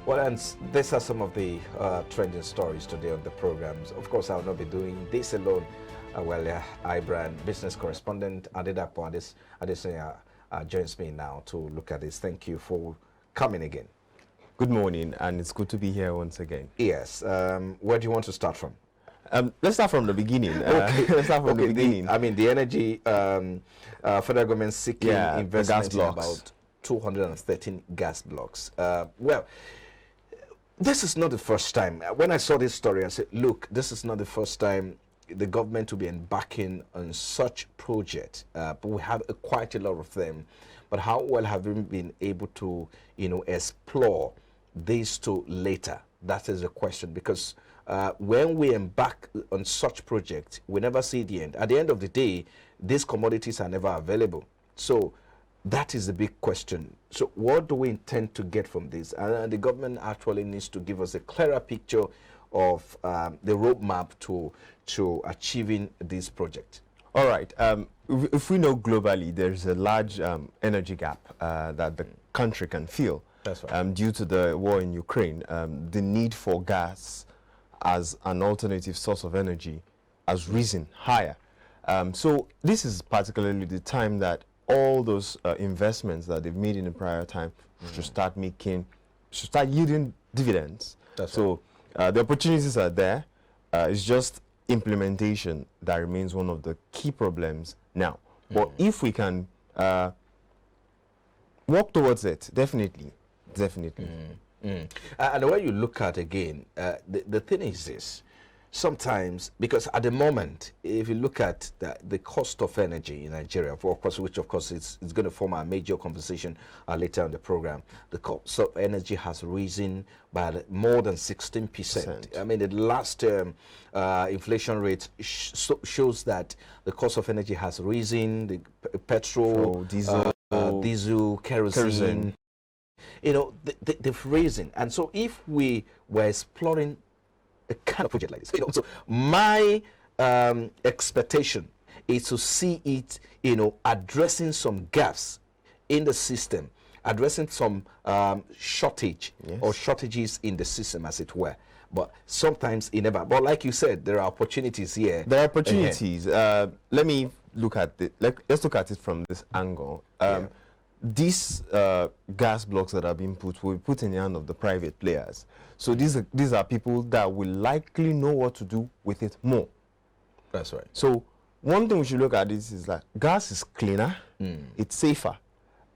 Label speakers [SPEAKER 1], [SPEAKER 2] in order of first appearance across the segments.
[SPEAKER 1] Well, and these are some of the trending stories today on the programs. Of course, I will not be doing this alone. iBrand business correspondent Adedapo Adesanya joins me now to look at this. Thank you for coming again.
[SPEAKER 2] Good morning, and it's good to be here once again.
[SPEAKER 1] Yes. Where do you want to start from?
[SPEAKER 2] Let's start from the beginning.
[SPEAKER 1] Okay.
[SPEAKER 2] Let's start from the beginning.
[SPEAKER 1] The energy federal government seeking investment in about 213 gas blocks. Well, this is not the first time. When I saw this story, I said, look, this is not the first time the government to be embarking on such project. But we have quite a lot of them. But how well have we been able to, explore these two later? That is the question. Because when we embark on such project, we never see the end. At the end of the day, these commodities are never available. So that is the big question. So what do we intend to get from this? And the government actually needs to give us a clearer picture of the roadmap to achieving this project.
[SPEAKER 2] All right. If we know globally, there's a large energy gap that the country can feel.
[SPEAKER 1] That's right.
[SPEAKER 2] Due to the war in Ukraine. The need for gas as an alternative source of energy has risen higher. So this is particularly the time that all those investments that they've made in the prior time should start yielding dividends.
[SPEAKER 1] That's
[SPEAKER 2] so the opportunities are there. It's just implementation that remains one of the key problems now. But if we can work towards it, definitely.
[SPEAKER 1] And the way you look at again, the thing is this. Sometimes, because at the moment, if you look at the cost of energy in Nigeria, of course, which of course is going to form a major conversation later on the program, the cost of energy has risen by more than 16%. I mean, the last inflation rate shows that the cost of energy has risen. The petrol, diesel, kerosene. They've risen. And so if we were exploring a kind of project like this, so my expectation is to see it, addressing some gaps in the system, addressing some shortages in the system, as it were. But sometimes it never. But like you said, there are opportunities here.
[SPEAKER 2] There are opportunities. Let me look at it. Let's look at it from this angle. These gas blocks that are being put will be put in the hand of the private players. So these are people that will likely know what to do with it more.
[SPEAKER 1] That's right.
[SPEAKER 2] So one thing we should look at is that gas is cleaner, it's safer,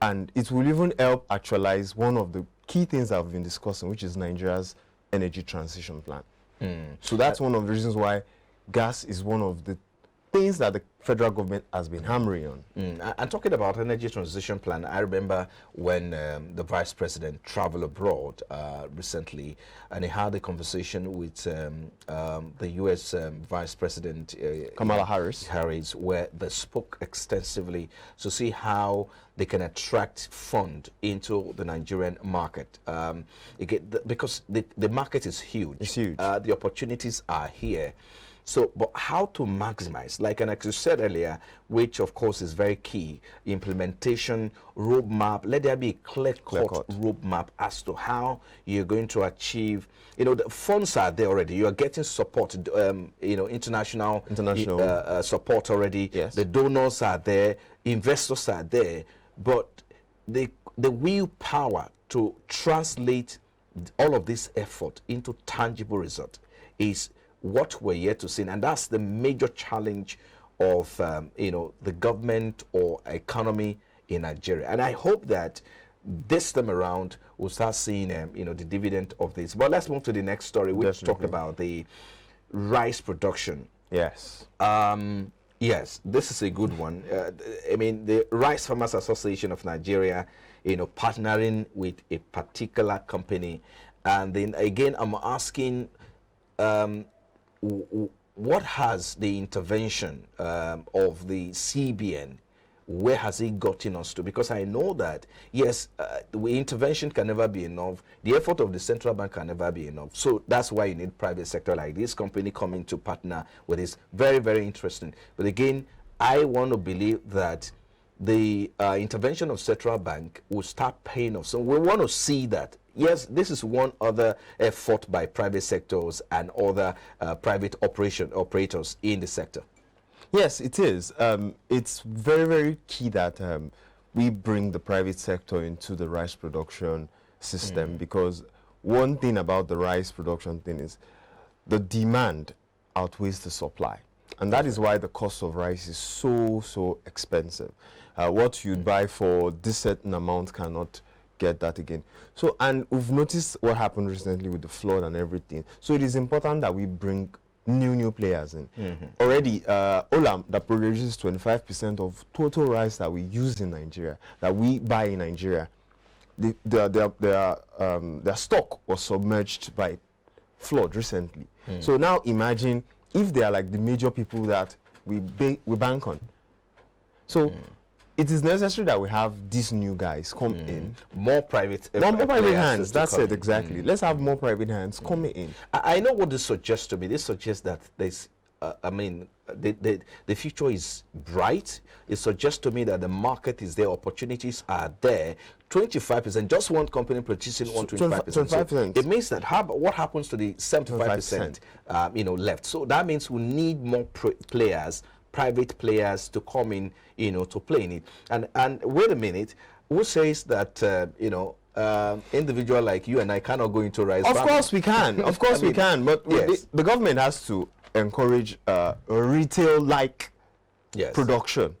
[SPEAKER 2] and it will even help actualize one of the key things that we've been discussing, which is Nigeria's energy transition plan. So that's one of the reasons why gas is one of the things that the federal government has been hammering on.
[SPEAKER 1] And talking about energy transition plan, I remember when the vice president traveled abroad recently, and he had a conversation with the U.S. Vice President
[SPEAKER 2] Kamala Harris,
[SPEAKER 1] where they spoke extensively to see how they can attract funds into the Nigerian market. Because the market is huge.
[SPEAKER 2] It's huge.
[SPEAKER 1] The opportunities are here. So, but how to maximize, like you said earlier, which of course is very key, implementation, roadmap, let there be a clear-cut roadmap as to how you're going to achieve, the funds are there already, you are getting support, international support already,
[SPEAKER 2] yes.
[SPEAKER 1] The donors are there, investors are there, but the willpower to translate all of this effort into tangible result is what we're yet to see, and that's the major challenge of the government or economy in Nigeria. And I hope that this time around we'll start seeing the dividend of this. But let's move to the next story, which talked about the rice production.
[SPEAKER 2] Yes.
[SPEAKER 1] Yes, this is a good one. The Rice Farmers Association of Nigeria, partnering with a particular company, and then again I'm asking. What has the intervention of the CBN, where has it gotten us to? Because I know that, yes, the intervention can never be enough. The effort of the central bank can never be enough. So that's why you need private sector like this company coming to partner with this. Very, very interesting. But again, I want to believe that the intervention of central bank will start paying off. So we want to see that yes, this is one other effort by private sectors and other private operators in the sector.
[SPEAKER 2] Yes, it is. It's very, very key that we bring the private sector into the rice production system, because one thing about the rice production thing is the demand outweighs the supply. And that is why the cost of rice is so expensive. What you'd buy for this certain amount cannot get that again. So, and we've noticed what happened recently with the flood and everything. So it is important that we bring new players in. Already, Olam, that produces 25% of total rice that we use in Nigeria, that we buy in Nigeria, their stock was submerged by flood recently. So now imagine if they are like the major people that we bank on. So it is necessary that we have these new guys come in.
[SPEAKER 1] More private
[SPEAKER 2] hands. That's it, exactly. Let's have more private hands coming in.
[SPEAKER 1] I know what this suggests to me. This suggests that there's, the future is bright. It suggests to me that the market is there, opportunities are there. 25%, just one company producing 25%. So it means that what happens to the 75% left? So that means we need more players, private players, to come in, to play in it. And wait a minute, who says that individual like you and I cannot go into rice?
[SPEAKER 2] Of course we can. Of course we can. But yes, the government has to encourage a retail-like production.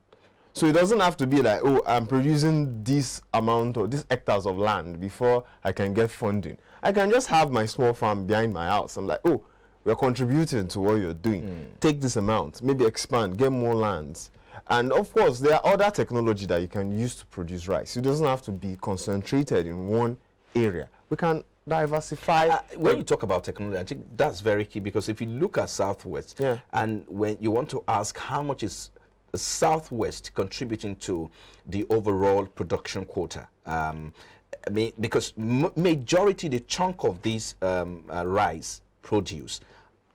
[SPEAKER 2] So it doesn't have to be like, oh, I'm producing this amount or these hectares of land before I can get funding. I can just have my small farm behind my house. I'm like, oh, we're contributing to what you're doing. Take this amount, maybe expand, get more lands. And of course, there are other technology that you can use to produce rice. It doesn't have to be concentrated in one area. We can diversify.
[SPEAKER 1] When you talk about technology, I think that's very key, because if you look at Southwest, and when you want to ask how much is the Southwest contributing to the overall production quota, because majority, the chunk of these rice produce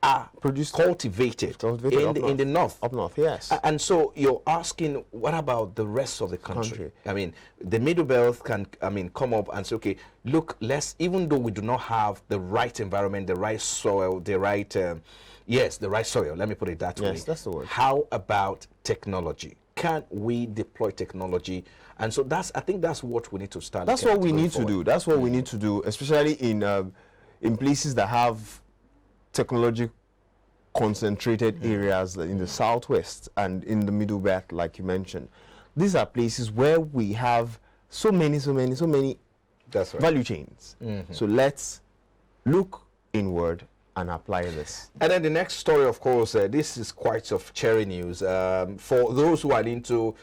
[SPEAKER 1] are cultivated in the north.
[SPEAKER 2] Up north, yes.
[SPEAKER 1] And so you're asking, what about the rest of the country? I mean, the Middle Belt can, come up and say, okay, look, even though we do not have the right environment, the right soil, the right, the right soil, let me put it that way.
[SPEAKER 2] Yes, that's the word.
[SPEAKER 1] How about technology? Can we deploy technology? And so I think that's what we need to start.
[SPEAKER 2] That's what we need to do. That's what we need to do, especially in places that have technology concentrated areas in the Southwest and in the Middle Belt, like you mentioned. These are places where we have so many
[SPEAKER 1] that's right,
[SPEAKER 2] value chains. So let's look inward and apply this.
[SPEAKER 1] And then the next story, of course, this is quite of cherry news for those who are into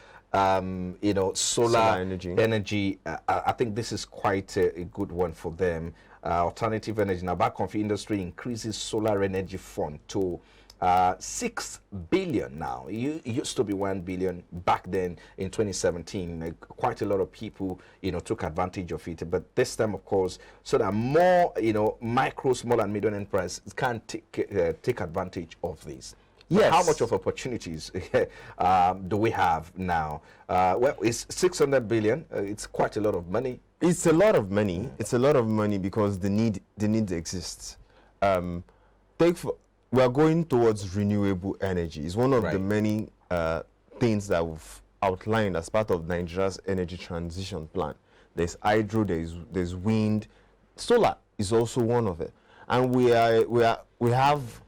[SPEAKER 1] solar energy. I think this is quite a good one for them. Alternative energy. Now, Back-Confi Industry increases solar energy fund to 6 billion now. It used to be 1 billion back then in 2017. Quite a lot of people, took advantage of it. But this time, of course, so that more, micro, small, and medium enterprises can take advantage of this. Yes. How much of opportunities do we have now? Well, it's 600 billion. It's quite a lot of money.
[SPEAKER 2] It's a lot of money. It's a lot of money because the need exists. We are going towards renewable energy. It's one of the many things that we've outlined as part of Nigeria's energy transition plan. There's hydro, there's wind, solar is also one of it, and we have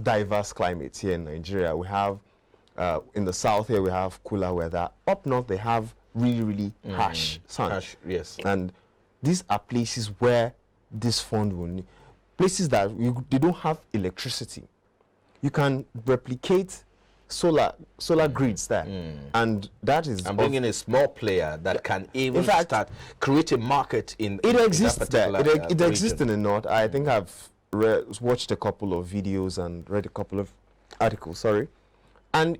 [SPEAKER 2] diverse climates here in Nigeria. We have in the south here we have cooler weather. Up north they have really harsh sun.
[SPEAKER 1] Yes.
[SPEAKER 2] And these are places where this fund will need. Places that they don't have electricity. You can replicate solar grids there. And that is...
[SPEAKER 1] I'm bringing a small player that can even create a market in
[SPEAKER 2] it exists there. It exists
[SPEAKER 1] region.
[SPEAKER 2] In the north. I think I've watched a couple of videos and read a couple of articles, and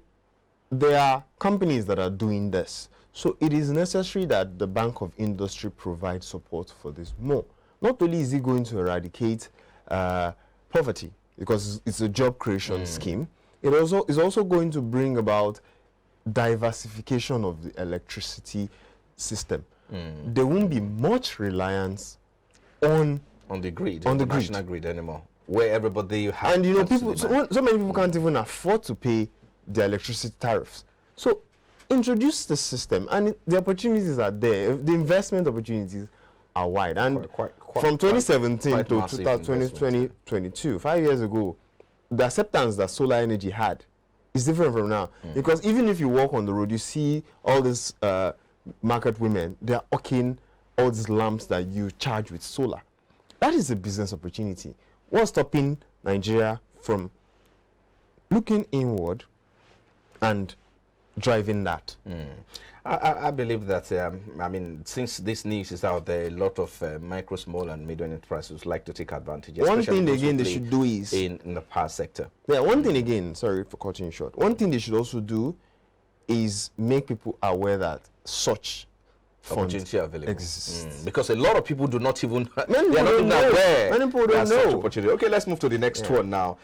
[SPEAKER 2] there are companies that are doing this. So it is necessary that the Bank of Industry provides support for this more. Not only is it going to eradicate poverty, because it's a job creation scheme, it is also going to bring about diversification of the electricity system. there won't be much reliance on
[SPEAKER 1] the grid,
[SPEAKER 2] on the
[SPEAKER 1] national grid anymore, where everybody has.
[SPEAKER 2] And you know, people, so many people can't even afford to pay their electricity tariffs. So introduce the system, and the opportunities are there. The investment opportunities are wide. And from 2017 to 2022, 5 years ago, the acceptance that solar energy had is different from now. Because even if you walk on the road, you see all these market women, they're hawking all these lamps that you charge with solar. That is a business opportunity. What's stopping Nigeria from looking inward and driving that?
[SPEAKER 1] I believe that, I mean, since this news is out there, a lot of micro, small, and medium enterprises like to take advantage.
[SPEAKER 2] One thing again they should do is
[SPEAKER 1] in the power sector.
[SPEAKER 2] Yeah, one thing again, sorry for cutting you short. One thing they should also do is make people aware that such
[SPEAKER 1] opportunity available
[SPEAKER 2] exists.
[SPEAKER 1] Because a lot of people do not even
[SPEAKER 2] Many people don't know. Many people don't know.
[SPEAKER 1] Opportunity. Okay, let's move to the next one now.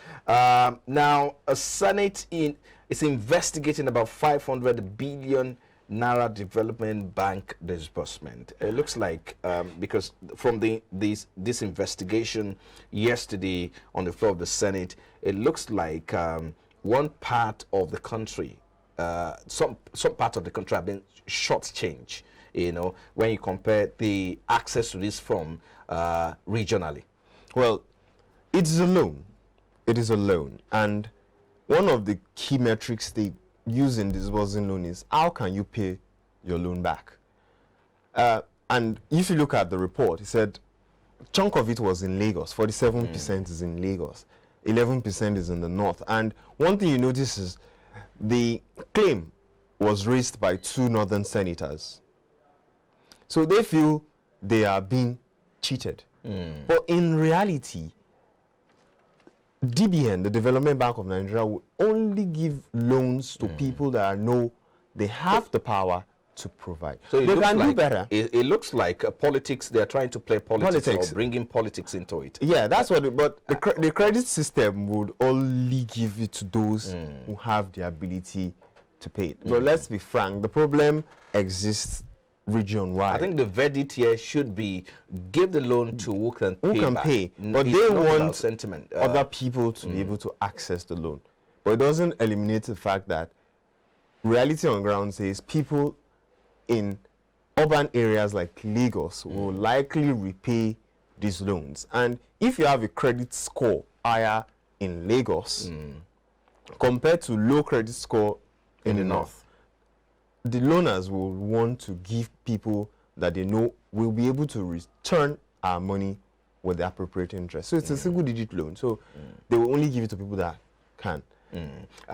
[SPEAKER 1] Now, a Senate is investigating about 500 billion Naira Development Bank disbursement. It looks like because from this investigation yesterday on the floor of the Senate, it looks like one part of the country, some part of the country have been shortchanged. You know, when you compare the access to this from regionally.
[SPEAKER 2] Well, it's a loan. It is a loan. And one of the key metrics they use in disbursing loan is how can you pay your loan back? And if you look at the report, it said a chunk of it was in Lagos. 47% is in Lagos. 11% is in the north. And one thing you notice is the claim was raised by 2 northern senators. So they feel they are being cheated. But in reality, DBN, the Development Bank of Nigeria, will only give loans to people that know they have the power to provide.
[SPEAKER 1] So
[SPEAKER 2] they can do better.
[SPEAKER 1] It looks like politics, they're trying to play politics. Or bringing politics into it.
[SPEAKER 2] Yeah, that's what but the credit system would only give it to those who have the ability to pay it. But let's be frank, the problem exists region-wide.
[SPEAKER 1] I think the verdict here should be give the loan to who can pay.
[SPEAKER 2] But they want
[SPEAKER 1] sentiment.
[SPEAKER 2] Other people to be able to access the loan. But it doesn't eliminate the fact that reality on ground says people in urban areas like Lagos will likely repay these loans. And if you have a credit score higher in Lagos compared to low credit score in the north, the loaners will want to give people that they know will be able to return our money with the appropriate interest. So it's a single-digit loan. So they will only give it to people that can.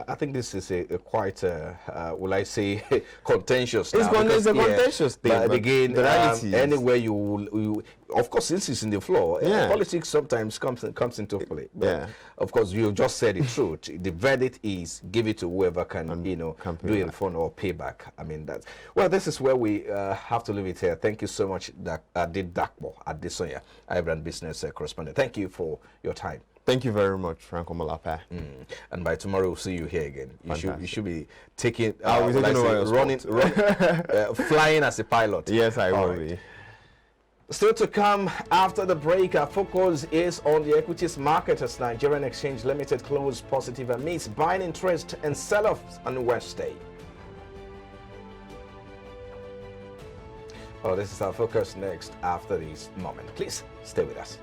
[SPEAKER 1] I think this is a quite, will I say, contentious.
[SPEAKER 2] It's a contentious thing.
[SPEAKER 1] But again,
[SPEAKER 2] the reality
[SPEAKER 1] anywhere you, of course, since it's in the floor, politics sometimes comes into play. But of course, you just said the truth. The verdict is give it to whoever can, do it for or pay back. I mean, that's well. This is where we have to leave it here. Thank you so much, Dakbo Adesonya, iBrand business correspondent. Thank you for your time.
[SPEAKER 2] Thank you very much, Franco Malapa.
[SPEAKER 1] And by tomorrow, we'll see you here again. You should be taking, flying as a pilot.
[SPEAKER 2] Yes, I will be.
[SPEAKER 1] Still to come after the break, our focus is on the equities market as Nigerian Exchange Limited closed positive amidst buying interest and sell-offs on Wednesday. Well, this is our focus next after this moment. Please stay with us.